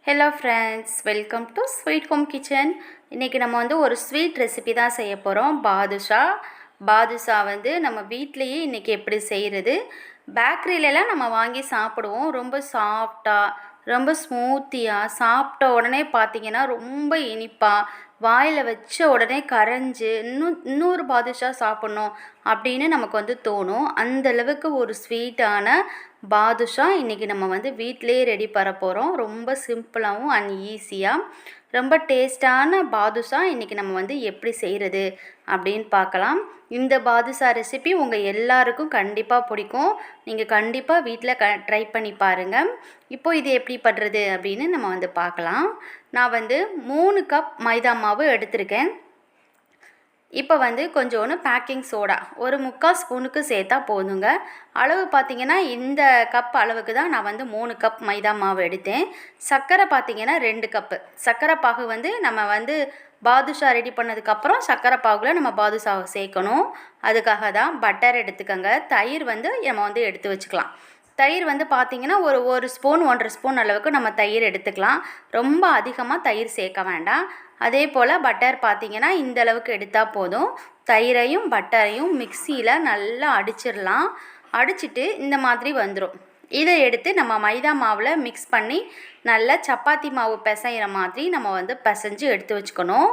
Hello friends, welcome to sweet home kitchen. இன்றைக்கி நம்ம வந்து ஒரு ஸ்வீட் ரெசிபி தான் செய்ய போகிறோம். பாதுஷா வந்து நம்ம வீட்லேயே இன்றைக்கி எப்படி செய்கிறது. பேக்கரியிலலாம் நம்ம வாங்கி சாப்பிடுவோம். ரொம்ப சாஃப்டாக, ரொம்ப ஸ்மூத்தியாக, சாப்பிட்ட உடனே பார்த்திங்கன்னா ரொம்ப இனிப்பாக, வாயில் வச்ச உடனே கரைஞ்சி இன்னொரு பாதுஷா சாப்பிட்ணும் அப்படின்னு நமக்கு வந்து தோணும். அந்தளவுக்கு ஒரு ஸ்வீட்டான பாதுஷா இன்றைக்கி நம்ம வந்து வீட்டிலேயே ரெடி பண்ண போகிறோம். ரொம்ப சிம்பிளாகவும் அண்ட் ஈஸியாக ரொம்ப டேஸ்டான பாதுஷா இன்றைக்கி நம்ம வந்து எப்படி செய்கிறது அப்படின்னு பார்க்கலாம். இந்த பாதுஷா ரெசிபி உங்கள் எல்லாருக்கும் கண்டிப்பாக பிடிக்கும். நீங்கள் கண்டிப்பாக வீட்டில் ட்ரை பண்ணி பாருங்கள். இப்போது இது எப்படி பண்ணுறது அப்படின்னு நம்ம வந்து பார்க்கலாம். நான் வந்து 3 கப் மைதா மாவு எடுத்திருக்கேன். இப்போ வந்து கொஞ்சோண்டு பேக்கிங் சோடா ஒரு 3/4 ஸ்பூனுக்கு சேர்த்தா போதுங்க. அளவு பார்த்திங்கன்னா இந்த கப் அளவுக்கு தான் நான் வந்து 3 கப் மைதா மாவு எடுத்தேன். சர்க்கரை பார்த்திங்கன்னா 2 கப்பு. சர்க்கரை பாகு வந்து நம்ம வந்து பாதுஷா ரெடி பண்ணதுக்கப்புறம் சர்க்கரை பாகுல நம்ம பாதுஷாவை சேர்க்கணும். அதுக்காக தான் பட்டர் எடுத்துக்கோங்க. தயிர் வந்து நம்ம வந்து எடுத்து வச்சுக்கலாம். தயிர் வந்து பார்த்திங்கன்னா ஒரு ஸ்பூன் 1.5 ஸ்பூன் அளவுக்கு நம்ம தயிர் எடுத்துக்கலாம். ரொம்ப அதிகமாக தயிர் சேர்க்க வேண்டாம். அதே போல் பட்டர் பார்த்திங்கன்னா இந்த அளவுக்கு எடுத்தால் போதும். தயிரையும் பட்டரையும் மிக்சியில் நல்லா அடிச்சிடலாம். அடிச்சிட்டு இந்த மாதிரி வந்துடும். இதை எடுத்து நம்ம மைதா மாவில் மிக்ஸ் பண்ணி நல்லா சப்பாத்தி மாவு பிசைகிற மாதிரி நம்ம வந்து பிசைஞ்சு எடுத்து வச்சுக்கணும்.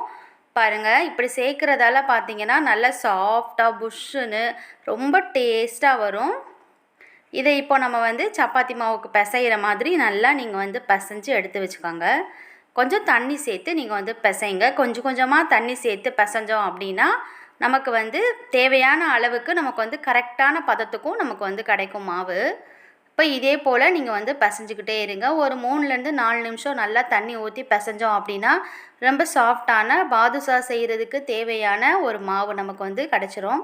பாருங்கள், இப்படி சேர்க்குறதால பார்த்திங்கன்னா நல்லா சாஃப்டாக புஷ்ஷுன்னு ரொம்ப டேஸ்ட்டாக வரும். இதை இப்போ நம்ம வந்து சப்பாத்தி மாவுக்கு பிசைகிற மாதிரி நல்லா நீங்கள் வந்து பிசைஞ்சு எடுத்து வச்சுக்கோங்க. கொஞ்சம் தண்ணி சேர்த்து நீங்கள் வந்து பிசைங்க. கொஞ்சம் கொஞ்சமாக தண்ணி சேர்த்து பிசைஞ்சோம் அப்படின்னா நமக்கு வந்து தேவையான அளவுக்கு நமக்கு வந்து கரெக்டான பதத்துக்கும் நமக்கு வந்து கிடைக்கும் மாவு. இப்போ இதே போல் நீங்கள் வந்து பிசைஞ்சிக்கிட்டே இருங்க. ஒரு 3லேருந்து 4 நிமிஷம் நல்லா தண்ணி ஊற்றி பிசைஞ்சோம் அப்படின்னா ரொம்ப சாஃப்டான பாதுஷா செய்கிறதுக்கு தேவையான ஒரு மாவு நமக்கு வந்து கிடச்சிரும்.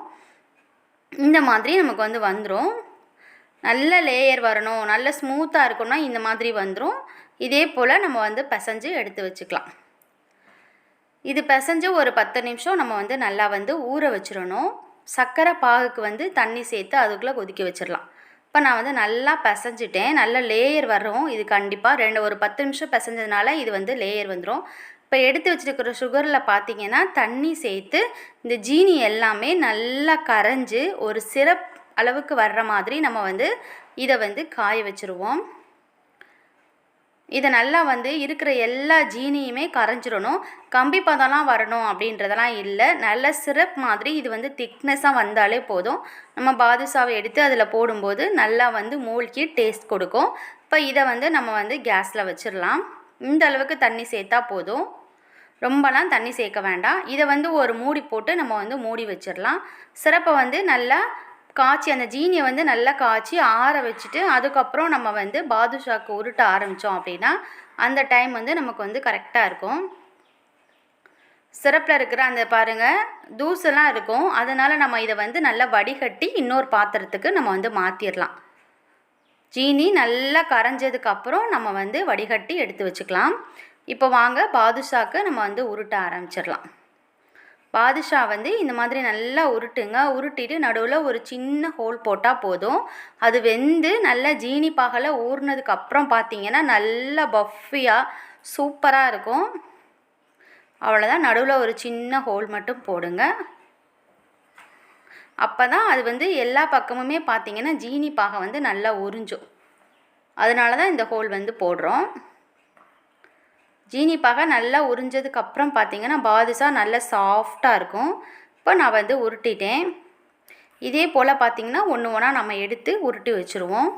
இந்த மாதிரி நமக்கு வந்து வந்துடும். நல்ல லேயர் வரணும், நல்ல ஸ்மூத்தாக இருக்கணும்னா இந்த மாதிரி வந்துடும். இதே போல் நம்ம வந்து பிசைஞ்சு எடுத்து வச்சுக்கலாம். இது பிசைஞ்சு ஒரு 10 நிமிஷம் நம்ம வந்து நல்லா வந்து ஊற வச்சிடணும். சர்க்கரை பாகுக்கு வந்து தண்ணி சேர்த்து அதுக்குள்ளே கொதிக்க வச்சிடலாம். இப்போ நான் வந்து நல்லா பிசைஞ்சிட்டேன். நல்ல லேயர் வரும். இது கண்டிப்பாக ஒரு 10 நிமிஷம் பிசைஞ்சதுனால இது வந்து லேயர் வந்துடும். இப்போ எடுத்து வச்சுருக்கிற சுகரில் பார்த்திங்கன்னா தண்ணி சேர்த்து இந்த ஜீனி எல்லாமே நல்லா கரைஞ்சி ஒரு சிரப் அளவுக்கு வர்ற மாதிரி நம்ம வந்து இதை வந்து காய வச்சுருவோம். இதை நல்லா வந்து இருக்கிற எல்லா ஜீனியுமே கரைஞ்சிடணும். கம்பி பதம்லாம் வரணும் அப்படின்றதெல்லாம் இல்லை. நல்ல சிரப் மாதிரி இது வந்து திக்னஸாக வந்தாலே போதும். நம்ம பாதுஷாவை எடுத்து அதில் போடும்போது நல்லா வந்து மூழ்கி டேஸ்ட் கொடுக்கும். இப்போ இதை வந்து நம்ம வந்து கேஸில் வச்சிடலாம். இந்த அளவுக்கு தண்ணி சேர்த்தா போதும். ரொம்பலாம் தண்ணி சேர்க்க வேண்டாம். இதை வந்து ஒரு மூடி போட்டு நம்ம வந்து மூடி வச்சிடலாம். சிரப்பை வந்து நல்லா காய்ச்சி அந்த ஜீனியை வந்து நல்லா காய்ச்சி ஆற வச்சுட்டு அதுக்கப்புறம் நம்ம வந்து பாதுஷாக்கு உருட்ட ஆரம்பித்தோம் அப்படின்னா அந்த டைம் வந்து நமக்கு வந்து கரெக்டாக இருக்கும். சிரப்பில் இருக்கிற அந்த பாருங்கள் தூசெல்லாம் இருக்கும். அதனால் நம்ம இதை வந்து நல்லா வடிகட்டி இன்னொரு பாத்திரத்துக்கு நம்ம வந்து மாற்றிடலாம். ஜீனி நல்லா கரைஞ்சதுக்கப்புறம் நம்ம வந்து வடிகட்டி எடுத்து வச்சுக்கலாம். இப்போ வாங்க பாதுஷாக்கு நம்ம வந்து உருட்ட ஆரம்பிச்சிடலாம். பாதுஷா வந்து இந்த மாதிரி நல்லா உருட்டுங்க. உருட்டிட்டு நடுவில் ஒரு சின்ன ஹோல் போட்டால் போதும். அது வெந்து நல்லா ஜீனி பாகில் ஊறினதுக்கப்புறம் பார்த்திங்கன்னா நல்லா பஃபியாக சூப்பராக இருக்கும். அவ்வளோதான். நடுவில் ஒரு சின்ன ஹோல் மட்டும் போடுங்க. அப்போ தான் அது வந்து எல்லா பக்கமுமே பார்த்திங்கன்னா ஜீனி பாகை வந்து நல்லா உறிஞ்சும். அதனால தான் இந்த ஹோல் வந்து போடுறோம். ஜீனி பாகை நல்லா உறிஞ்சதுக்கப்புறம் பார்த்திங்கன்னா பாதுஷா நல்லா சாஃப்டாக இருக்கும். இப்போ நான் வந்து உருட்டிட்டேன். இதே போல் பார்த்திங்கன்னா ஒன்று ஒன்றா நம்ம எடுத்து உருட்டி வச்சுருவோம்.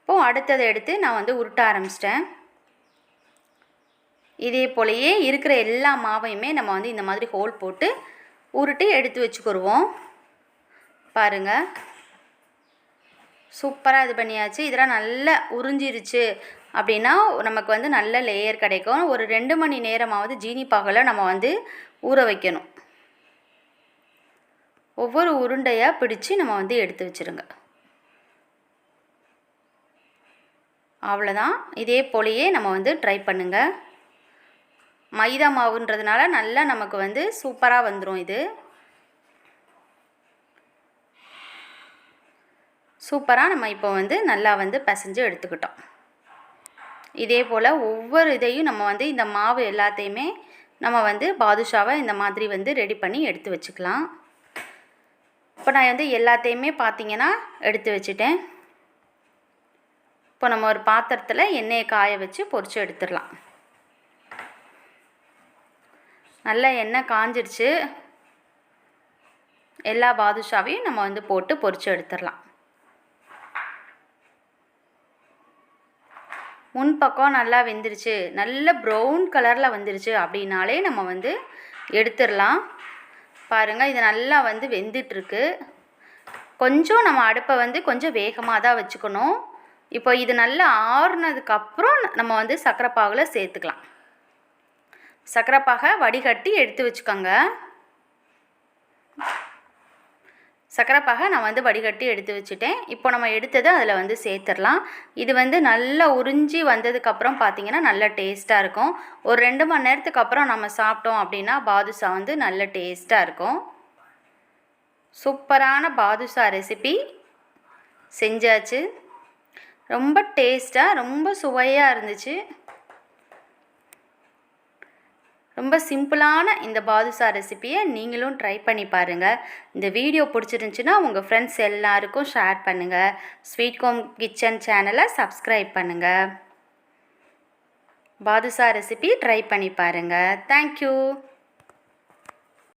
இப்போது அடுத்ததை எடுத்து நான் வந்து உருட்ட ஆரம்பிச்சிட்டேன். இதே போலயே இருக்கிற எல்லா மாவையுமே நம்ம வந்து இந்த மாதிரி ஹோல் போட்டு உருட்டி எடுத்து வச்சுக்கிடுவோம். பாருங்கள், சூப்பராக இது பண்ணியாச்சு. இதெல்லாம் நல்லா உறிஞ்சிருச்சு அப்படின்னா நமக்கு வந்து நல்ல லேயர் கிடைக்கும். ஒரு 2 மணி நேரமாவது ஜீனி பாகில் நம்ம வந்து ஊற வைக்கணும். ஒவ்வொரு உருண்டையாக பிடிச்சி நம்ம வந்து எடுத்து வச்சுருங்க. அவ்வளோதான். இதே போலயே நம்ம வந்து ட்ரை பண்ணுங்கள். மைதா மாவுன்றதுனால நல்லா நமக்கு வந்து சூப்பராக வந்துடும். இது சூப்பராக நம்ம இப்போ வந்து நல்லா வந்து பிசைஞ்சு எடுத்துக்கிட்டோம். இதே போல் ஒவ்வொரு இதையும் நம்ம வந்து இந்த மாவு எல்லாத்தையுமே நம்ம வந்து பாதுஷாவை இந்த மாதிரி வந்து ரெடி பண்ணி எடுத்து வச்சுக்கலாம். இப்போ நான் வந்து எல்லாத்தையுமே பார்த்திங்கன்னா எடுத்து வச்சுட்டேன். இப்போ நம்ம ஒரு பாத்திரத்தில் எண்ணெயை காய வச்சு பொரித்து எடுத்துடலாம். நல்லா எண்ணெய் காஞ்சிடுச்சு. எல்லா பாதுஷாவையும் நம்ம வந்து போட்டு பொரித்து எடுத்துடலாம். முன்பக்கம் நல்லா வெந்துருச்சு, நல்ல ப்ரௌன் கலரில் வந்துருச்சு அப்படின்னாலே நம்ம வந்து எடுத்துடலாம். பாருங்கள், இது நல்லா வந்து வெந்துட்டுருக்கு. கொஞ்சம் நம்ம அடுப்பை வந்து கொஞ்சம் வேகமாக தான் வச்சுக்கணும். இப்போ இது நல்லா ஆறுனதுக்கப்புறம் நம்ம வந்து சர்க்கரை பாகில் சேர்த்துக்கலாம். சர்க்கரை பாகை வடிகட்டி எடுத்து வச்சுக்கோங்க. சர்க்கரை பாகை நான் வந்து வடிகட்டி எடுத்து வச்சுட்டேன். இப்போ நம்ம எடுத்ததை அதில் வந்து சேர்த்துடலாம். இது வந்து நல்லா உறிஞ்சி வந்ததுக்கப்புறம் பார்த்திங்கன்னா நல்ல டேஸ்ட்டாக இருக்கும். ஒரு 2 மணி நேரத்துக்கு அப்புறம் நம்ம சாப்பிட்டோம் அப்படின்னா பாதுஷா வந்து நல்ல டேஸ்ட்டாக இருக்கும். சூப்பரான பாதுஷா ரெசிபி செஞ்சாச்சு. ரொம்ப டேஸ்ட்டாக ரொம்ப சுவையாக இருந்துச்சு. ரொம்ப சிம்பிளான இந்த பாதுஷா ரெசிப்பியை நீங்களும் ட்ரை பண்ணி பாருங்கள். இந்த வீடியோ பிடிச்சிருந்துச்சின்னா உங்கள் ஃப்ரெண்ட்ஸ் எல்லாருக்கும் ஷேர் பண்ணுங்கள். ஸ்வீட் ஹோம் கிச்சன் சேனலை சப்ஸ்கிரைப் பண்ணுங்கள். பாதுஷா ரெசிபி ட்ரை பண்ணி பாருங்கள். தேங்க்யூ.